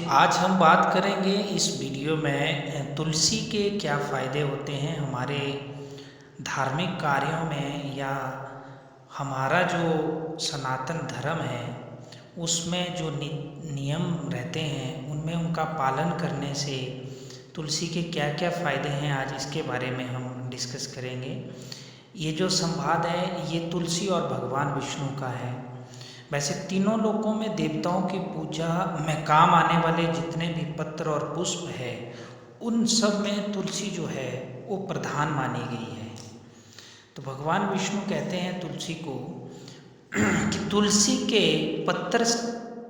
आज हम बात करेंगे इस वीडियो में तुलसी के क्या फ़ायदे होते हैं हमारे धार्मिक कार्यों में, या हमारा जो सनातन धर्म है उसमें जो नियम रहते हैं उनमें उनका पालन करने से तुलसी के क्या क्या फ़ायदे हैं। आज इसके बारे में हम डिस्कस करेंगे। ये जो संवाद है ये तुलसी और भगवान विष्णु का है। वैसे तीनों लोकों में देवताओं की पूजा में काम आने वाले जितने भी पत्र और पुष्प है उन सब में तुलसी जो है वो प्रधान मानी गई है। तो भगवान विष्णु कहते हैं तुलसी को कि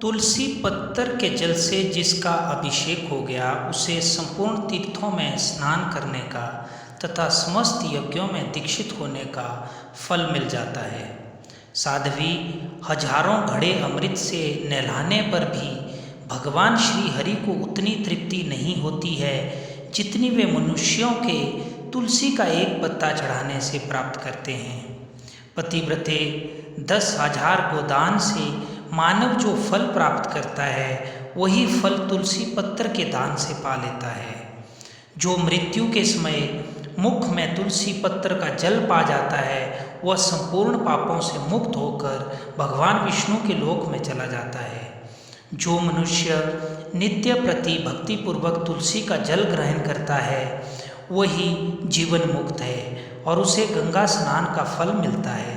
तुलसी पत्तर के जल से जिसका अभिषेक हो गया उसे संपूर्ण तीर्थों में स्नान करने का तथा समस्त यज्ञों में दीक्षित होने का फल मिल जाता है। साध्वी हजारों घड़े अमृत से नहलाने पर भी भगवान श्री हरि को उतनी तृप्ति नहीं होती है जितनी वे मनुष्यों के तुलसी का एक पत्ता चढ़ाने से प्राप्त करते हैं। पतिव्रते 10,000 गोदान से मानव जो फल प्राप्त करता है वही फल तुलसी पत्र के दान से पा लेता है। जो मृत्यु के समय मुख में तुलसी पत्र का जल पा जाता है वह संपूर्ण पापों से मुक्त होकर भगवान विष्णु के लोक में चला जाता है। जो मनुष्य नित्य प्रति भक्तिपूर्वक तुलसी का जल ग्रहण करता है वही जीवन मुक्त है और उसे गंगा स्नान का फल मिलता है।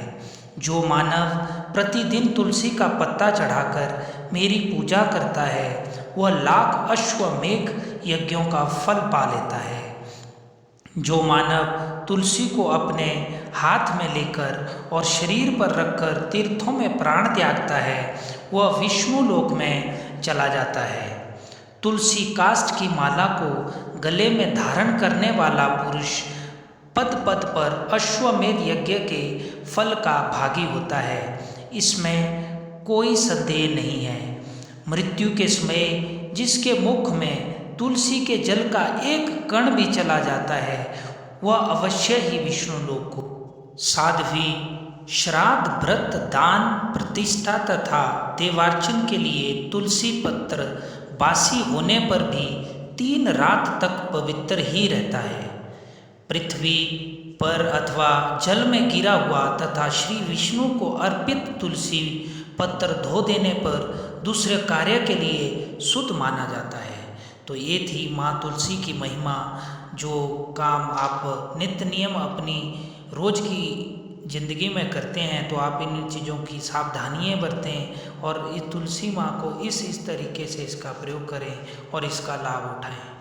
जो मानव प्रतिदिन तुलसी का पत्ता चढ़ाकर मेरी पूजा करता है वह लाख अश्वमेघ यज्ञों का फल पा लेता है। जो मानव तुलसी को अपने हाथ में लेकर और शरीर पर रखकर तीर्थों में प्राण त्यागता है वह विष्णु लोक में चला जाता है। तुलसी काष्ठ की माला को गले में धारण करने वाला पुरुष पद पद पर अश्वमेध यज्ञ के फल का भागी होता है, इसमें कोई संदेह नहीं है। मृत्यु के समय जिसके मुख में तुलसी के जल का एक कण भी चला जाता है वह अवश्य ही विष्णु लोक को। साध्वी श्राद्ध व्रत दान प्रतिष्ठा तथा देवार्चन के लिए तुलसी पत्र बासी होने पर भी 3 रात तक पवित्र ही रहता है। पृथ्वी पर अथवा जल में गिरा हुआ तथा श्री विष्णु को अर्पित तुलसी पत्र धो देने पर दूसरे कार्य के लिए शुद्ध माना जाता है। तो ये थी माँ तुलसी की महिमा। जो काम आप नित्य नियम अपनी रोज की ज़िंदगी में करते हैं तो आप इन चीज़ों की सावधानियाँ बरतें और इस तुलसी माँ को इस तरीके से इसका प्रयोग करें और इसका लाभ उठाएं।